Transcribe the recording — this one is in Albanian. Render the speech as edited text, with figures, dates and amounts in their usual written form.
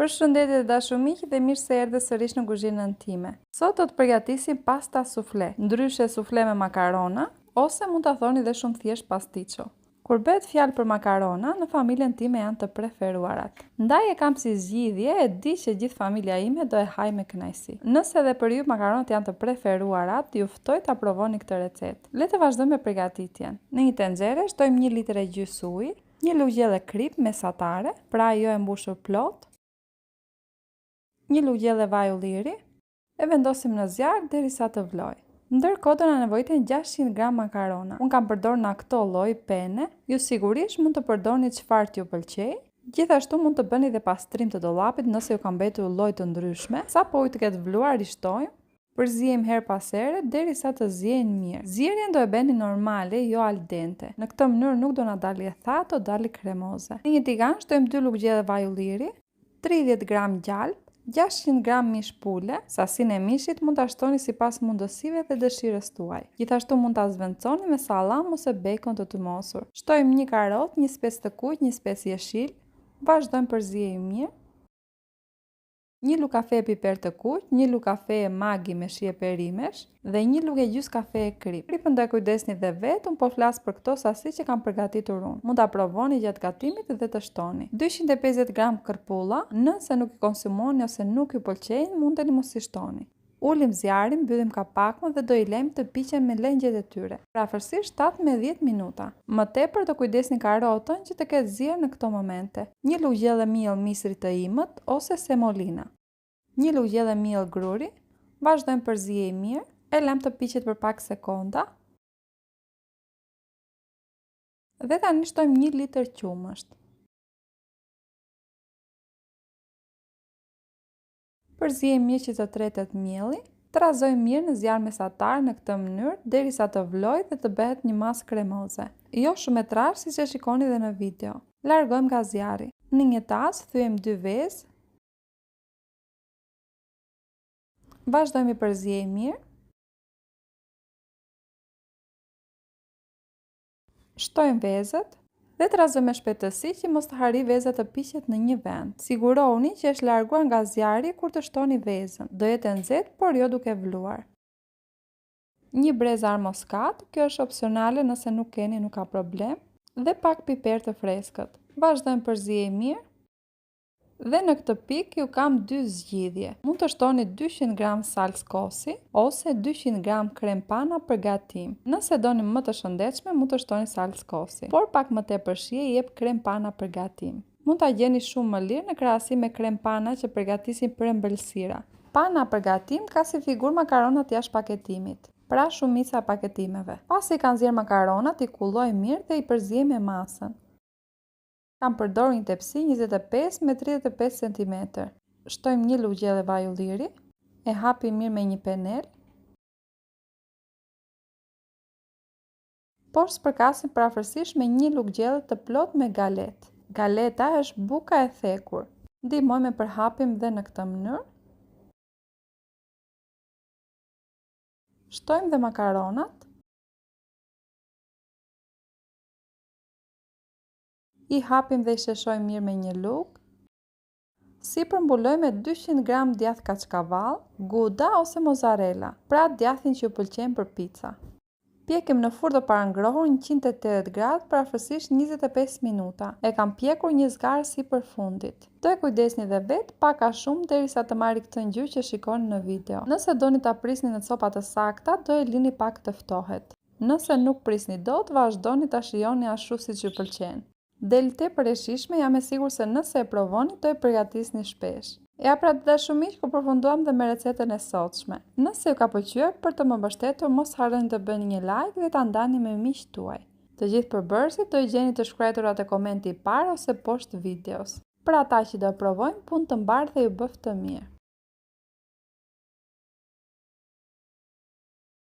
Përshëndetje të dashur miq dhe mirë se erdhe sërish në kuzhinën time. Sot do të përgatisim pasta sufle, ndryshe sufle me makarona, ose mund ta thoni dhe shumë thjesht pasticho. Kur bëhet fjalë për makarona, në familjen time janë të preferuarat. Ndaj e kam si zgjidhje, e di që gjithë familja ime do e haj me kënaqësi. Nëse edhe për ju makaronat janë të preferuarat, ju ftoj ta provoni këtë recetë. Le të vazhdojmë me përgatitjen. Në një tenxhere shtojmë 1 litër e gjys ujë, 1 lugje krip mesatare, pra jo e mbushur plot, 1 lugje vaj ulliri, e vendosim në zjarr derisa të vlojë. Ndërkohë do na nevojiten 600 gram makarona. Unë kam përdorur në këto lloj pene, ju sigurisht mund të përdorni çfarë t'ju pëlqej. Gjithashtu mund të bëni dhe pastrim të dollapit nëse ju kanë mbetur lloj të ndryshme. Sa po ujë të ketë vluar, i shtojmë, përziejmë her pas here derisa të ziejnë mirë. Zierjen do e bëni normale, jo al dente. Në këtë mënyrë nuk do na dalë thatë o dalë kremoze. Në një tigan shtojmë 2 lugje vaj ulliri, 30 gram gjalp, 600 gram mish pule, sasinë e mishit mund ta shtoni sipas mundësive dhe dëshirës tuaj. Gjithashtu mund ta zvendçoni me sallam ose bacon të tymosur. Shtojmë 1 karrot, 1 specë të kuq, 1 specë jeshil. Vazhdojmë përziejmë mirë. 1 lugë kafe e piper të kuq, 1 lugë kafe e Maggi me shije perimesh dhe 1 lugë gjys kafe e krip. Kripën do e kujdesni dhe vetë, po flas për këto sasi që kam përgatitur unë. Mund ta provoni gjatë gatimit dhe të shtoni. 250 gram kërpulla, nëse nuk i konsumoni ose nuk ju pëlqejnë, mundeni mos i shtoni. Ulim zjarrin, mbyllim kapakun dhe do i lejmë të piqen me lengjet e tyre. Pra afërsisht 7 me 10 minuta. Më tepër do kujdesni karotën që të ketë zier në këto momente. 1 lugje miell misri të imët ose semolina. 1 lugje miell gruri. Vazhdojmë përziej mirë. E lëm të piqet për pak sekonda. Dhe tani shtojmë 1 litër qumësht. Përziejmë mirë që të tretet mielli, trazojmë mirë në zjarr mesatar në këtë mënyrë derisa të vlojë dhe të bëhet një masë kremoze. Jo shumë e trashë siç e shikoni dhe në video. Largojmë nga zjarri. Në një tas thyejmë 2 vezë. Vazhdojmë i përziejmë mirë. Shtojmë vezët. Dhe trazojmë me shpejtësi që mos të harri vezat të piqet në një vend. Sigurohuni që është larguar nga zjarri kur të shtoni vezën. Do jetë e nxehtë, por jo duke vluar. 1 brez armoskat, kjo është opsionale nëse nuk keni, nuk ka problem, dhe pak piper të freskët. Vazhdojmë përziej mirë. Dhe në këtë pikë ju kam 2 zgjidhje. Mund të shtoni 200 gram salcë kosi ose 200 gram krem pana për gatim. Nëse doni më të shëndetshme, mund të shtoni salcë kosi, por pak më tepër shije i jep krem pana për gatim. Mund ta gjeni shumë më lirë në krahasim me krem pana që përgatisin për ëmbëlsira. Pana për gatim ka si figurë makaronat jashtë paketimit, pra shumica e paketimeve. Pasi kanë zier makaronat, i kulloj mirë dhe i përziej me masën. Kam përdorur një tepsi 25 me 35 cm. Shtojmë 1 lugje vaj ulliri, e hapim mirë me një penel. Por spërkasim parafërsisht me 1 lugje të plot me galet. Galeta është buka e thekur. Ndihmojmë e përhapim dhe në këtë mënyrë. Shtojmë dhe makaronat. I hapim dhe i sheshojmë mirë me një lugë. Sipër mbulojmë me 200 gram djath kaçkavall, gouda ose mozzarella, pra djathin që ju pëlqen për pica. Pjekim në furrë të parangrohur 180 gradë për afërsisht 25 minuta. E kam pjekur një zgarë sipër fundit. Do e kujdesni dhe vetë pak a shumë derisa të marrë këtë ngjyrë që shikoni në video. Nëse doni ta prisni në copa të sakta, do e lini pak të ftohet. Nëse nuk prisni dot, vazhdoni ta shijoni ashtu siç ju pëlqen. Del tepër e shijshme, jam e sigurt se nëse e provoni do e përgatisni shpesh. Ja pra të dashur miq, ku përfunduam dhe me recetën e sotshme. Nëse ju ka pëlqyer, për të më mbështetur, mos harroni të bëni një like dhe ta ndani me miqtë tuaj. Të gjithë përbërësit do i gjeni të shkruar atë komenti i parë ose poshtë videos. Për ata që do e provojnë, punë të mbarë dhe ju bëftë të mirë.